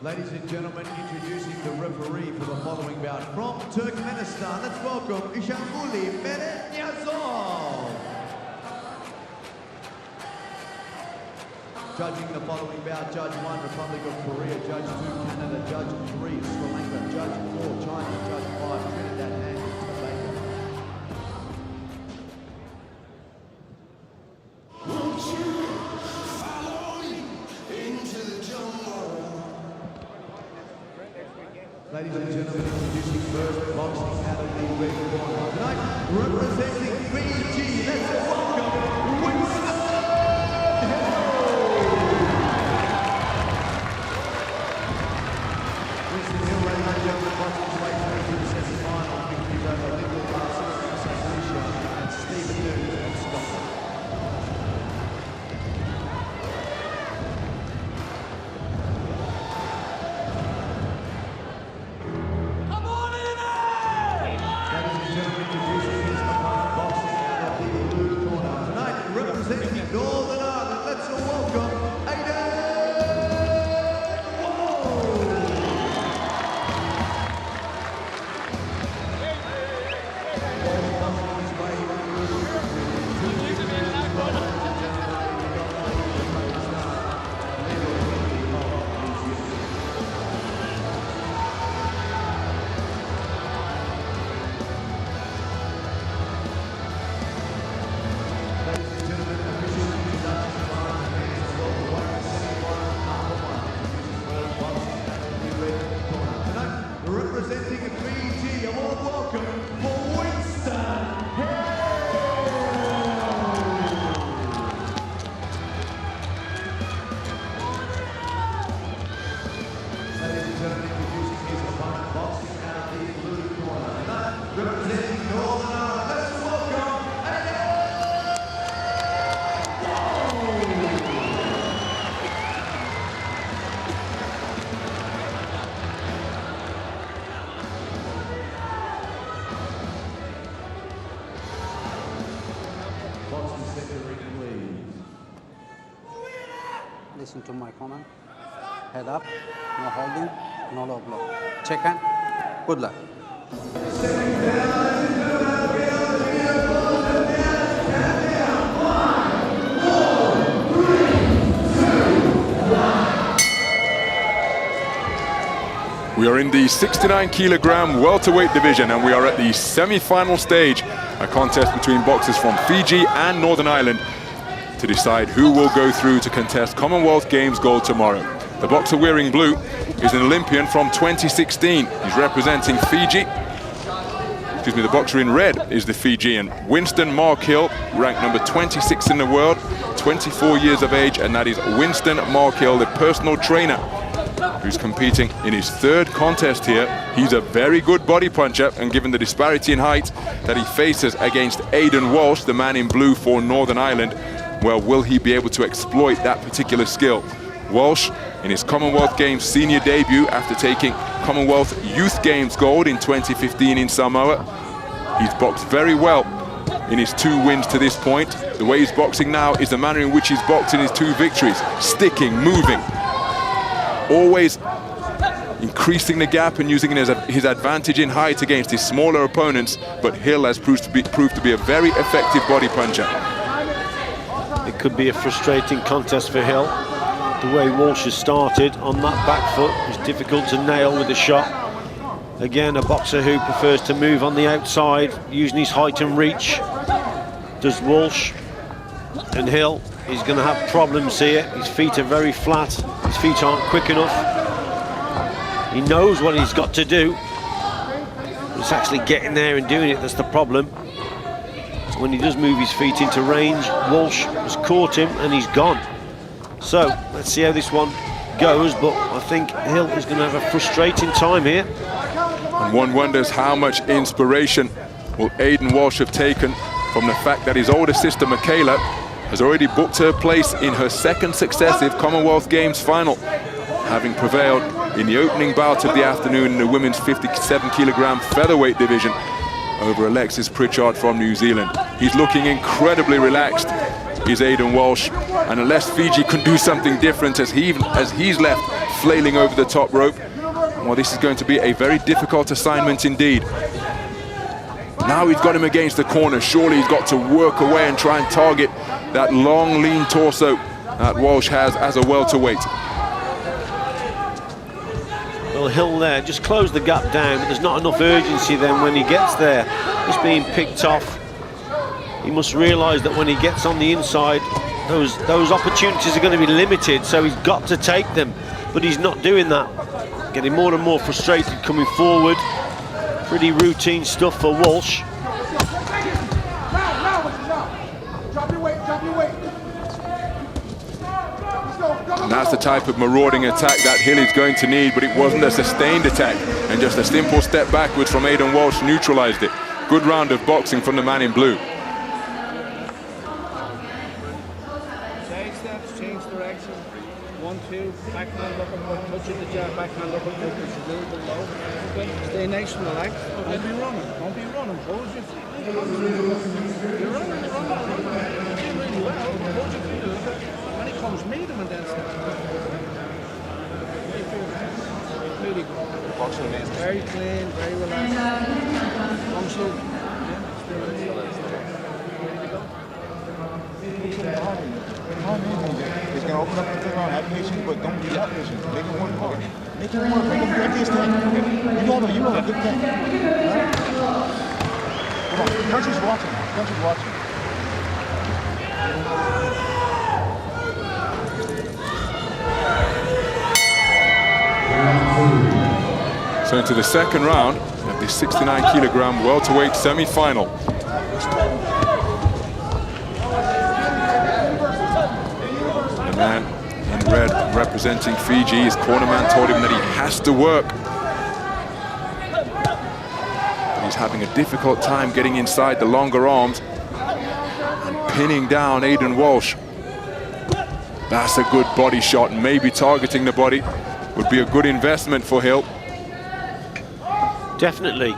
Ladies and gentlemen, introducing the referee for the following bout from Turkmenistan. Let's welcome Ishanguli Meretnyazov. Judging the following bout, Judge 1, Republic of Korea, Judge 2, Canada, Judge 3, Sri Lanka, Judge 4, China, Judge 5, Trinidad and Tobago. Won't you follow me into the jungle? Ladies and gentlemen, introducing first boxing out of the red corner. Tonight, representing Fiji, let's welcome Winston. Winston Hill, ladies and gentlemen, boxing his way through to the semi-final victories over Lincoln Salusia and Stephen Newton of Scotland. Representing Northern Ireland, let's welcome Aidan. Representing Fiji, a warm welcome for Winston. Ladies and gentlemen, introducing his opponent, boxing out of the blue corner. Tonight, representing Northern Ireland, let's welcome Aidan. Listen to my comment. Head up, no holding, no low blow. Check hand. Good luck. We are in the 69-kilogram welterweight division, and we are at the semi-final stage, a contest between boxers from Fiji and Northern Ireland to decide who will go through to contest Commonwealth Games gold tomorrow. The boxer wearing blue is an Olympian from 2016. He's representing Fiji. Excuse me, the boxer in red is the Fijian Winston Mark Hill, ranked number 26 in the world, 24 years of age, and that is Winston Mark Hill, the personal trainer, who's competing in his third contest here. He's a very good body puncher, and given the disparity in height that he faces against Aidan Walsh, the man in blue for Northern Ireland, well, will he be able to exploit that particular skill? Walsh, in his Commonwealth Games senior debut after taking Commonwealth Youth Games gold in 2015 in Samoa, he's boxed very well in his 2 wins to this point. The way he's boxing now is the manner in which he's boxed in his 2 victories, sticking, moving, always increasing the gap and using his advantage in height against his smaller opponents, but Hill has proved to be a very effective body puncher. It could be a frustrating contest for Hill. The way Walsh has started on that back foot is difficult to nail with a shot. Again, a boxer who prefers to move on the outside, using his height and reach. Does Walsh, and Hill is going to have problems here. His feet are very flat, his feet aren't quick enough. He knows what he's got to do. It's actually getting there and doing it that's the problem. When he does move his feet into range, Walsh has caught him and he's gone. So let's see how this one goes, but I think Hill is going to have a frustrating time here. And one wonders how much inspiration will Aidan Walsh have taken from the fact that his older sister Michaela has already booked her place in her 2nd successive Commonwealth Games final, having prevailed in the opening bout of the afternoon in the women's 57-kilogram featherweight division over Alexis Pritchard from New Zealand. He's looking incredibly relaxed, is Aidan Walsh, and unless Fiji can do something different as he's left flailing over the top rope. Well, this is going to be a very difficult assignment indeed. Now he's got him against the corner. Surely he's got to work away and try and target that long, lean torso that Walsh has as a welterweight. Well, Hill there just closed the gap down, but there's not enough urgency then when he gets there. He's being picked off. He must realise that when he gets on the inside, those opportunities are going to be limited, so he's got to take them, but he's not doing that. Getting more and more frustrated coming forward. Pretty routine stuff for Walsh. And that's the type of marauding attack that Hill is going to need, but it wasn't a sustained attack, and just a simple step backwards from Aidan Walsh neutralized it. Good round of boxing from the man in blue. Side steps, change direction. 1, 2, backhand uppercut, touching the jab, backhand uppercut, it's a little bit low. Stay nice and relaxed. Don't be running, hold your feet. You're running. You're doing really well. Hold your feet a little bit. When he comes, meet him and then step. Really good. Very clean, very relaxed. Come slow. He's going to open up and turn around, have patience, but don't be that patient. Make it work hard. Make it work. Make him break his thing. You have a good thing. Right? Come on, country's watching. Country's watching. So into the second round of the 69-kilogram welterweight semi-final. The man in red representing Fiji, his cornerman told him that he has to work. But he's having a difficult time getting inside the longer arms and pinning down Aidan Walsh. That's a good body shot, and maybe targeting the body would be a good investment for Hill. Definitely.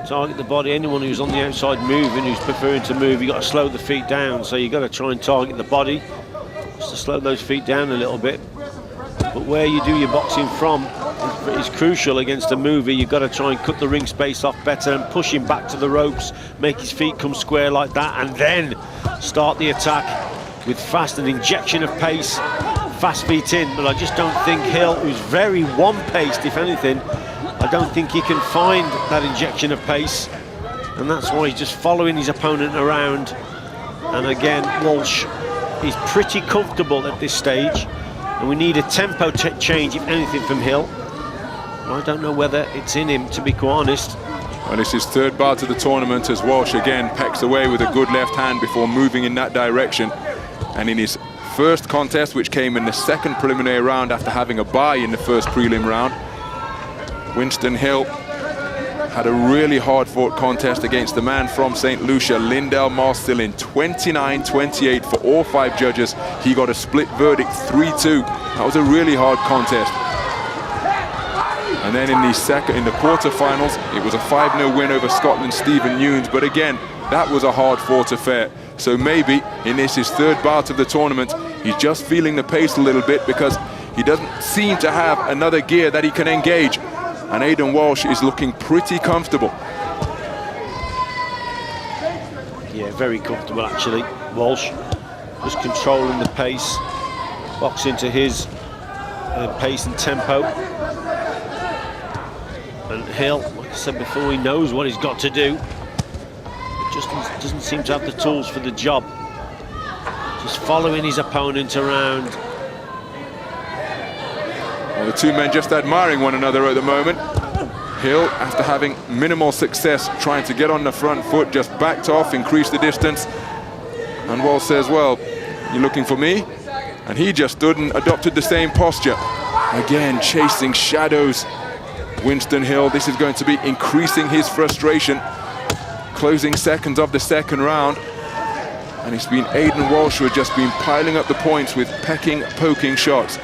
Target the body. Anyone who's on the outside moving, who's preferring to move, you've got to slow the feet down. So you've got to try and target the body, just to slow those feet down a little bit. But where you do your boxing from is crucial against a mover. You've got to try and cut the ring space off better and push him back to the ropes, make his feet come square like that, and then start the attack with an injection of pace, fast feet in. But I just don't think Hill, who's very one-paced, if anything, I don't think he can find that injection of pace, and that's why he's just following his opponent around. And again, Walsh is pretty comfortable at this stage, and we need a tempo change, if anything, from Hill. I don't know whether it's in him, to be quite honest. Well, it's his third bout of the tournament as Walsh again pecks away with a good left hand before moving in that direction. And in his first contest, which came in the second preliminary round after having a bye in the first prelim round, Winston Hill had a really hard-fought contest against the man from St. Lucia, Lindell Marstill, in 29-28 for all 5 judges. He got a split verdict, 3-2. That was a really hard contest. And then in the quarterfinals, it was a 5-0 win over Scotland's Stephen Nunes. But again, that was a hard-fought affair. So maybe in this, his third bout of the tournament, he's just feeling the pace a little bit because he doesn't seem to have another gear that he can engage. And Aidan Walsh is looking pretty comfortable. Yeah, very comfortable actually. Walsh just controlling the pace, boxing to his pace and tempo. And Hill, like I said before, he knows what he's got to do. But just doesn't seem to have the tools for the job. Just following his opponent around. Well, the two men just admiring one another at the moment. Hill, after having minimal success trying to get on the front foot, just backed off, increased the distance. And Walsh says, well, you looking for me? And he just stood and adopted the same posture. Again, chasing shadows. Winston Hill, this is going to be increasing his frustration. Closing seconds of the second round. And it's been Aidan Walsh who has just been piling up the points with pecking, poking shots.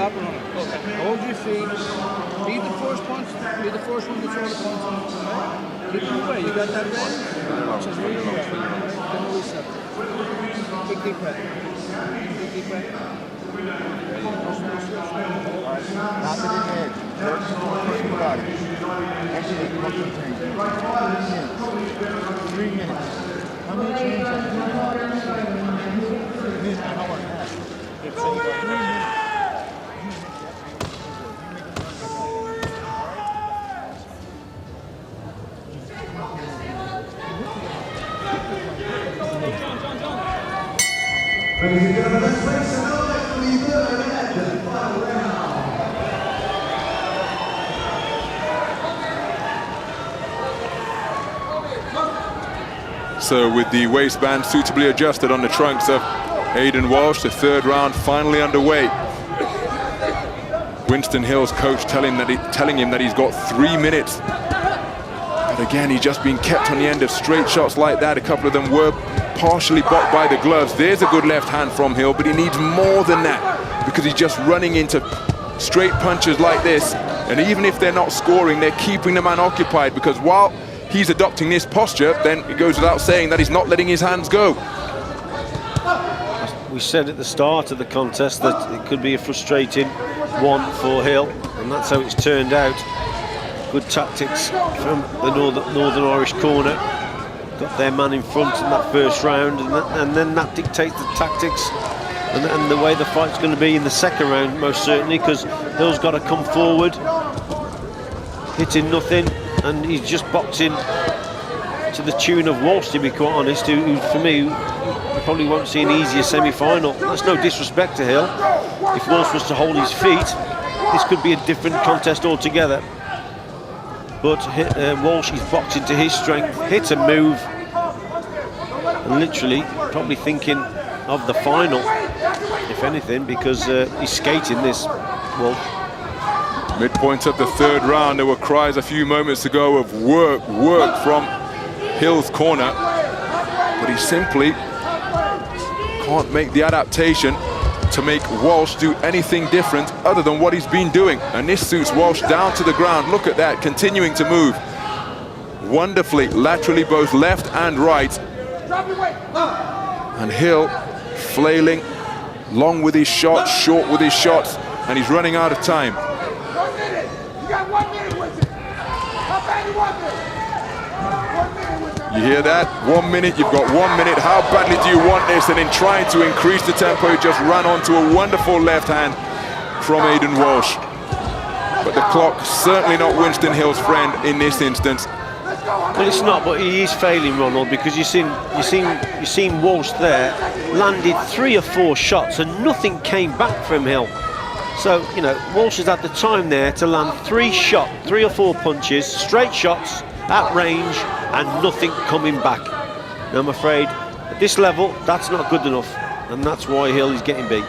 stop running. Hold your feet. Be the first punch. Be the first one to throw the punch. Keep it away. You got that ready? Watch as real. Then reset. Big deep breath. Big deep breath. Knock it in the head. Push your body. Actually, come to the tank. 3 minutes. How many chains have you got? This is how much that. It's 3 minutes. Ladies and gentlemen, let's make some noise for the third and final round. So with the waistband suitably adjusted on the trunks of Aidan Walsh, the third round finally underway. Winston Hill's coach telling him that he's got 3 minutes. But again, he's just been kept on the end of straight shots like that. A couple of them were partially blocked by the gloves. There's a good left hand from Hill, but he needs more than that because he's just running into straight punches like this. And even if they're not scoring, they're keeping the man occupied, because while he's adopting this posture, then it goes without saying that he's not letting his hands go. We said at the start of the contest that it could be a frustrating one for Hill, and that's how it's turned out. Good tactics from the Northern Irish corner. Got their man in front in that first round, and then that dictates the tactics and the way the fight's going to be in the second round, most certainly, because Hill's got to come forward, hitting nothing, and he's just boxing to the tune of Walsh, to be quite honest, who for me, probably won't see an easier semi-final. That's no disrespect to Hill. If Walsh was to hold his feet, this could be a different contest altogether. But Walsh is boxing to his strength, hit and move, and literally probably thinking of the final, if anything, because he's skating this, Walsh. Midpoint of the third round, there were cries a few moments ago of work from Hill's corner, but he simply can't make the adaptation to make Walsh do anything different other than what he's been doing. And this suits Walsh down to the ground. Look at that, continuing to move wonderfully, laterally, both left and right. And Hill flailing, long with his shots, short with his shots, and he's running out of time. 1 minute. You got 1 minute, Winston. How bad you want this? 1 minute, Winston. You hear that? 1 minute, you've got 1 minute. How badly do you want this? And in trying to increase the tempo, he just ran onto a wonderful left hand from Aidan Walsh. But the clock certainly not Winston Hill's friend in this instance. Well, it's not, but he is failing, Ronald, because you've seen Walsh there landed 3 or 4 shots and nothing came back from Hill. So, you know, Walsh has had the time there to land 3 or 4 punches, straight shots at range, and nothing coming back. Now, I'm afraid at this level, that's not good enough, and that's why Hill is getting beat.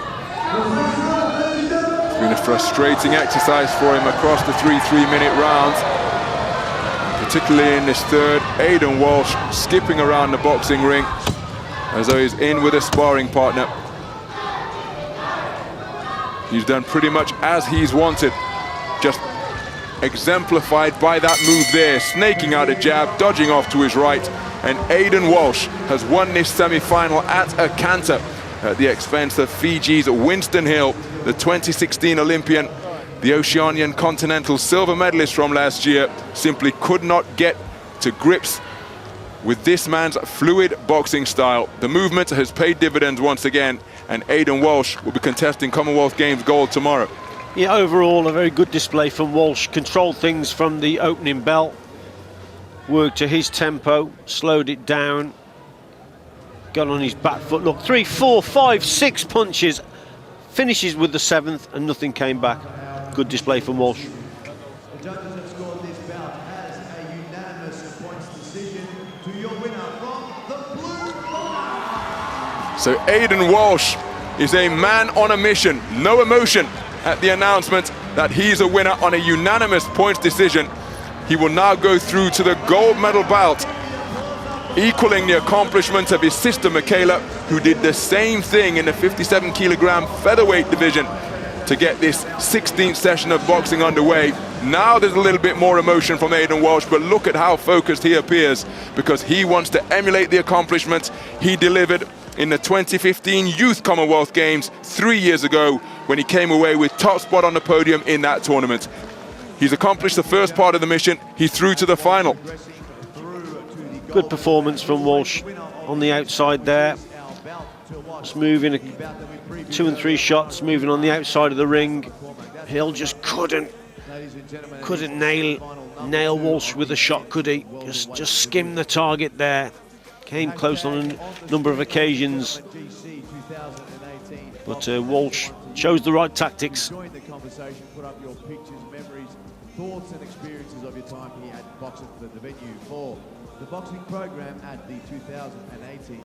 It's been a frustrating exercise for him across the 3 3-minute rounds, particularly in this third. Aidan Walsh skipping around the boxing ring as though he's in with a sparring partner. He's done pretty much as he's wanted, just exemplified by that move there, snaking out a jab, dodging off to his right, and Aidan Walsh has won this semi-final at a canter at the expense of Fiji's Winston Hill, the 2016 Olympian, the Oceanian Continental silver medalist from last year. Simply could not get to grips with this man's fluid boxing style. The movement has paid dividends once again, and Aidan Walsh will be contesting Commonwealth Games gold tomorrow. Yeah, overall a very good display from Walsh. Controlled things from the opening bell, worked to his tempo, slowed it down, got on his back foot. Look, 3, 4, 5, 6 punches, finishes with the 7th, and nothing came back. Good display from Walsh. The judges have scored this bout as a unanimous points decision to your winner from the blue corner. So Aidan Walsh is a man on a mission. No emotion at the announcement that he's a winner on a unanimous points decision. He will now go through to the gold medal bout, equaling the accomplishment of his sister Michaela, who did the same thing in the 57 kilogram featherweight division to get this 16th session of boxing underway. Now there's a little bit more emotion from Aidan Walsh, but look at how focused he appears, because he wants to emulate the accomplishments he delivered in the 2015 Youth Commonwealth Games 3 years ago, when he came away with top spot on the podium in that tournament. He's accomplished the first part of the mission. He's through to the final. Good performance from Walsh on the outside there. Just moving 2 and 3 shots, moving on the outside of the ring. Hill just couldn't nail Walsh with a shot, could he? Just skimmed the target there. Came close on a number of occasions, but Walsh chose the right tactics. Join the conversation, put up your pictures, memories, thoughts and experiences of your time here at Boxing, the venue for the boxing program at the 2018